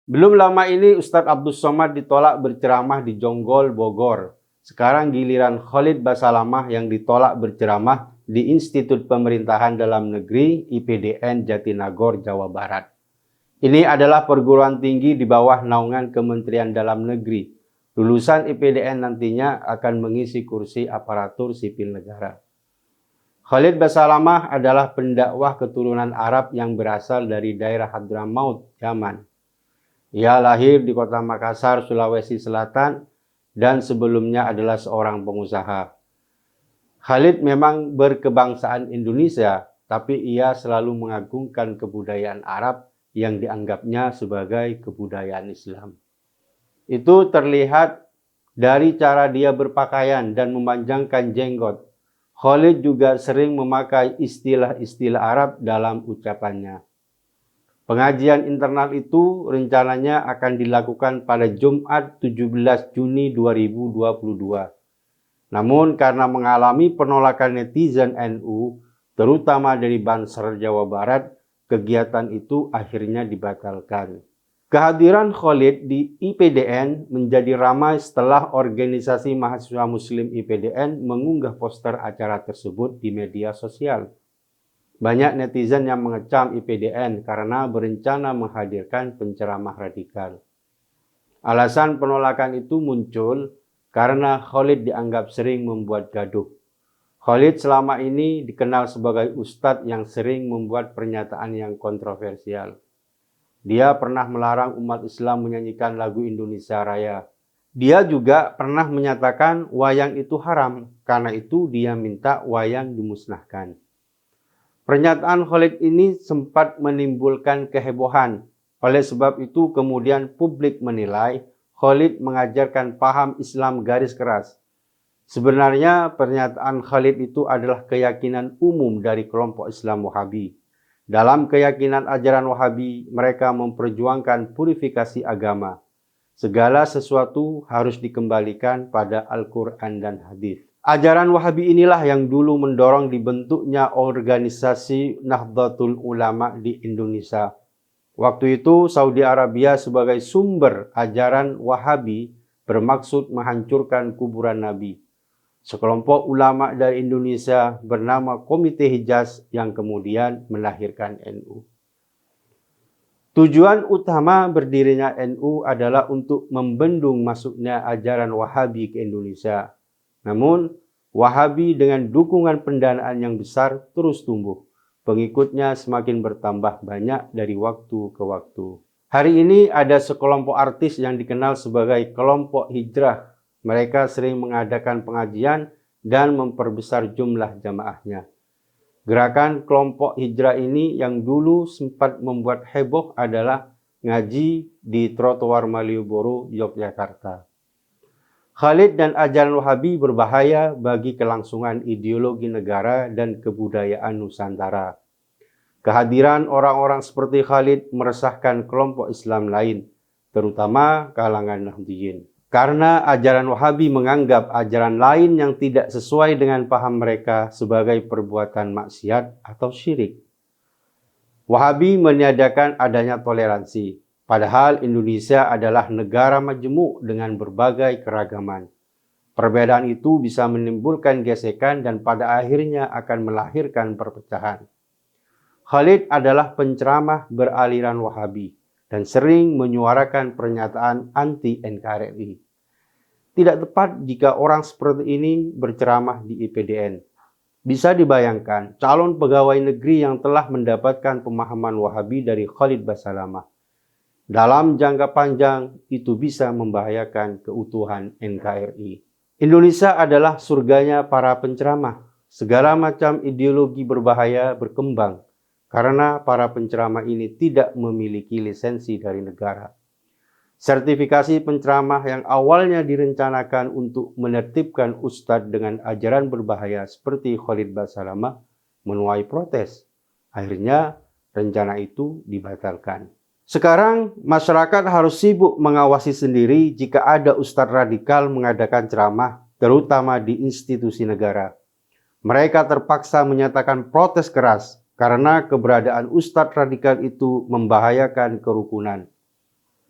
Belum lama ini Ustadz Abdus Somad ditolak berceramah di Jonggol, Bogor. Sekarang giliran Khalid Basalamah yang ditolak berceramah di Institut Pemerintahan Dalam Negeri IPDN Jatinagor, Jawa Barat. Ini adalah perguruan tinggi di bawah naungan Kementerian Dalam Negeri. Lulusan IPDN nantinya akan mengisi kursi aparatur sipil negara. Khalid Basalamah adalah pendakwah keturunan Arab yang berasal dari daerah Hadramaut, Yaman. Ia lahir di kota Makassar, Sulawesi Selatan, dan sebelumnya adalah seorang pengusaha. Khalid memang berkebangsaan Indonesia, tapi ia selalu mengagungkan kebudayaan Arab yang dianggapnya sebagai kebudayaan Islam. Itu terlihat dari cara dia berpakaian dan memanjangkan jenggot. Khalid juga sering memakai istilah-istilah Arab dalam ucapannya. Pengajian internal itu rencananya akan dilakukan pada Jumat 17 Juni 2022. Namun karena mengalami penolakan netizen NU, terutama dari Banser Jawa Barat, kegiatan itu akhirnya dibatalkan. Kehadiran Khalid di IPDN menjadi ramai setelah organisasi mahasiswa muslim IPDN mengunggah poster acara tersebut di media sosial. Banyak netizen yang mengecam IPDN karena berencana menghadirkan penceramah radikal. Alasan penolakan itu muncul karena Khalid dianggap sering membuat gaduh. Khalid selama ini dikenal sebagai ustadz yang sering membuat pernyataan yang kontroversial. Dia pernah melarang umat Islam menyanyikan lagu Indonesia Raya. Dia juga pernah menyatakan wayang itu haram, karena itu dia minta wayang dimusnahkan. Pernyataan Khalid ini sempat menimbulkan kehebohan. Oleh sebab itu kemudian publik menilai Khalid mengajarkan paham Islam garis keras. Sebenarnya pernyataan Khalid itu adalah keyakinan umum dari kelompok Islam Wahabi. Dalam keyakinan ajaran Wahabi, mereka memperjuangkan purifikasi agama. Segala sesuatu harus dikembalikan pada Al-Quran dan Hadis. Ajaran Wahabi inilah yang dulu mendorong dibentuknya organisasi Nahdlatul Ulama di Indonesia. Waktu itu Saudi Arabia sebagai sumber ajaran Wahabi bermaksud menghancurkan kuburan Nabi. Sekelompok ulama dari Indonesia bernama Komite Hijaz yang kemudian melahirkan NU. Tujuan utama berdirinya NU adalah untuk membendung masuknya ajaran Wahabi ke Indonesia. Namun, Wahabi dengan dukungan pendanaan yang besar terus tumbuh. Pengikutnya semakin bertambah banyak dari waktu ke waktu. Hari ini ada sekelompok artis yang dikenal sebagai kelompok hijrah. Mereka sering mengadakan pengajian dan memperbesar jumlah jamaahnya. Gerakan kelompok hijrah ini yang dulu sempat membuat heboh adalah ngaji di trotoar Malioboro, Yogyakarta. Khalid dan ajaran Wahabi berbahaya bagi kelangsungan ideologi negara dan kebudayaan Nusantara. Kehadiran orang-orang seperti Khalid meresahkan kelompok Islam lain, terutama kalangan Nahdliyin. Karena ajaran Wahabi menganggap ajaran lain yang tidak sesuai dengan paham mereka sebagai perbuatan maksiat atau syirik. Wahabi meniadakan adanya toleransi. Padahal Indonesia adalah negara majemuk dengan berbagai keragaman. Perbedaan itu bisa menimbulkan gesekan dan pada akhirnya akan melahirkan perpecahan. Khalid adalah penceramah beraliran Wahabi dan sering menyuarakan pernyataan anti-NKRI. Tidak tepat jika orang seperti ini berceramah di IPDN. Bisa dibayangkan calon pegawai negeri yang telah mendapatkan pemahaman Wahabi dari Khalid Basalamah. Dalam jangka panjang, itu bisa membahayakan keutuhan NKRI. Indonesia adalah surganya para penceramah. Segala macam ideologi berbahaya berkembang karena para penceramah ini tidak memiliki lisensi dari negara. Sertifikasi penceramah yang awalnya direncanakan untuk menertibkan ustadz dengan ajaran berbahaya seperti Khalid Basalamah menuai protes. Akhirnya, rencana itu dibatalkan. Sekarang masyarakat harus sibuk mengawasi sendiri jika ada ustadz radikal mengadakan ceramah, terutama di institusi negara. Mereka terpaksa menyatakan protes keras karena keberadaan ustadz radikal itu membahayakan kerukunan.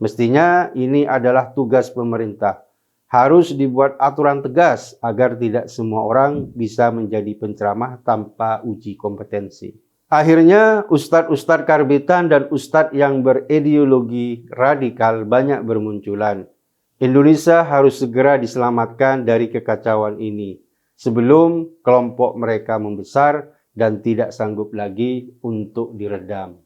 Mestinya ini adalah tugas pemerintah. Harus dibuat aturan tegas agar tidak semua orang bisa menjadi penceramah tanpa uji kompetensi. Akhirnya, ustadz-ustadz karbitan dan ustadz yang berideologi radikal banyak bermunculan. Indonesia harus segera diselamatkan dari kekacauan ini sebelum kelompok mereka membesar dan tidak sanggup lagi untuk diredam.